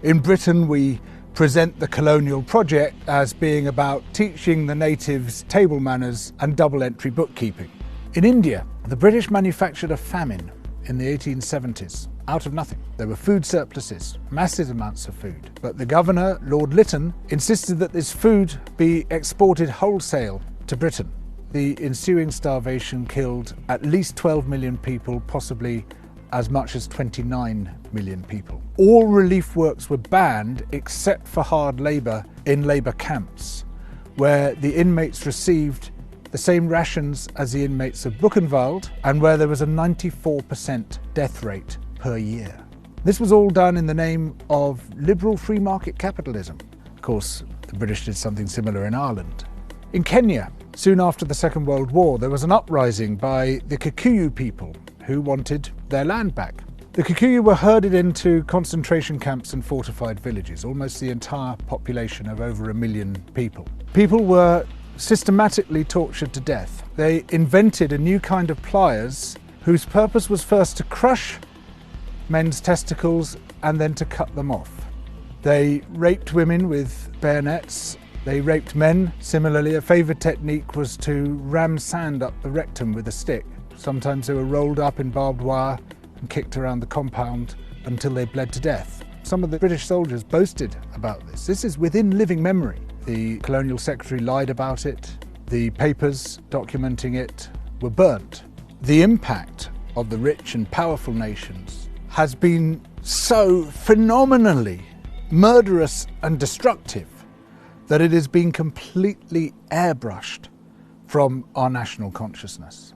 In Britain, we present the colonial project as being about teaching the natives table manners and double-entry bookkeeping. In India, the British manufactured a famine in the 1870s out of nothing. There were food surpluses, massive amounts of food. But the governor, Lord Lytton, insisted that this food be exported wholesale to Britain. The ensuing starvation killed at least 12 million people, possibly as much as 29 million people. All relief works were banned except for hard labour in labour camps, where the inmates received the same rations as the inmates of Buchenwald and where there was a 94% death rate per year. This was all done in the name of liberal free market capitalism. Of course, the British did something similar in Ireland. In Kenya, soon after the Second World War, there was an uprising by the Kikuyu people who wanted their land back. The Kikuyu were herded into concentration camps and fortified villages, almost the entire population of over 1 million people. People were systematically tortured to death. They invented a new kind of pliers whose purpose was first to crush men's testicles and then to cut them off. They raped women with bayonets. They raped men. Similarly, a favoured technique was to ram sand up the rectum with a stick. Sometimes they were rolled up in barbed wire and kicked around the compound until they bled to death. Some of the British soldiers boasted about this. This is within living memory. The Colonial Secretary lied about it. The papers documenting it were burnt. The impact of the rich and powerful nations has been so phenomenally murderous and destructive that it has been completely airbrushed from our national consciousness.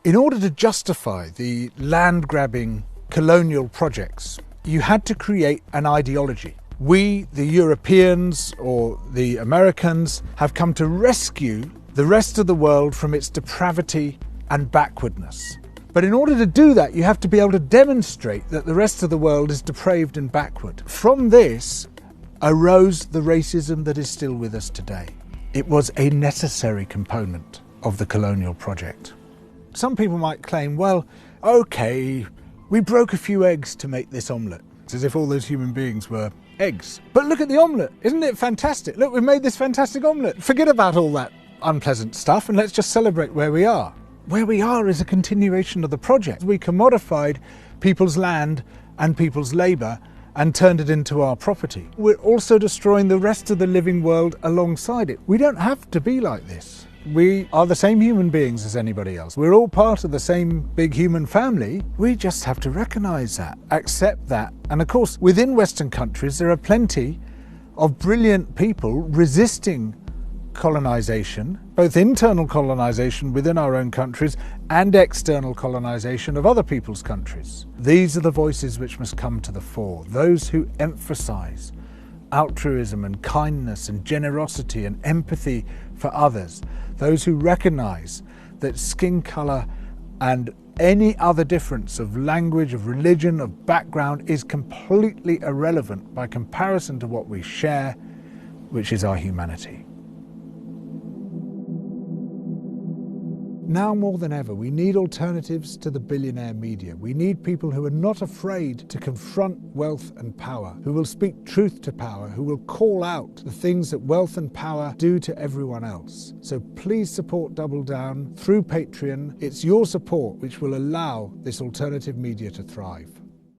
In order to justify the land-grabbing colonial projects, you had to create an ideology. We, the Europeans or the Americans, have come to rescue the rest of the world from its depravity and backwardness. But in order to do that, you have to be able to demonstrate that the rest of the world is depraved and backward. From this arose the racism that is still with us today. It was a necessary component of the colonial project. Some people might claim, well, okay, we broke a few eggs to make this omelette. It's as if all those human beings were eggs. But look at the omelette. Isn't it fantastic? Look, we made this fantastic omelette. Forget about all that unpleasant stuff and let's just celebrate where we are. Where we are is a continuation of the project. We commodified people's land and people's labour and turned it into our property. We're also destroying the rest of the living world alongside it. We don't have to be like this. We are the same human beings as anybody else. We're all part of the same big human family. We just have to recognise that, accept that. And of course, within Western countries, there are plenty of brilliant people resisting colonisation, both internal colonisation within our own countries and external colonisation of other people's countries. These are the voices which must come to the fore, those who emphasise altruism and kindness and generosity and empathy for others, those who recognise that skin colour and any other difference of language, of religion, of background is completely irrelevant by comparison to what we share, which is our humanity. Now more than ever, we need alternatives to the billionaire media. We need people who are not afraid to confront wealth and power, who will speak truth to power, who will call out the things that wealth and power do to everyone else. So please support Double Down through Patreon. It's your support which will allow this alternative media to thrive.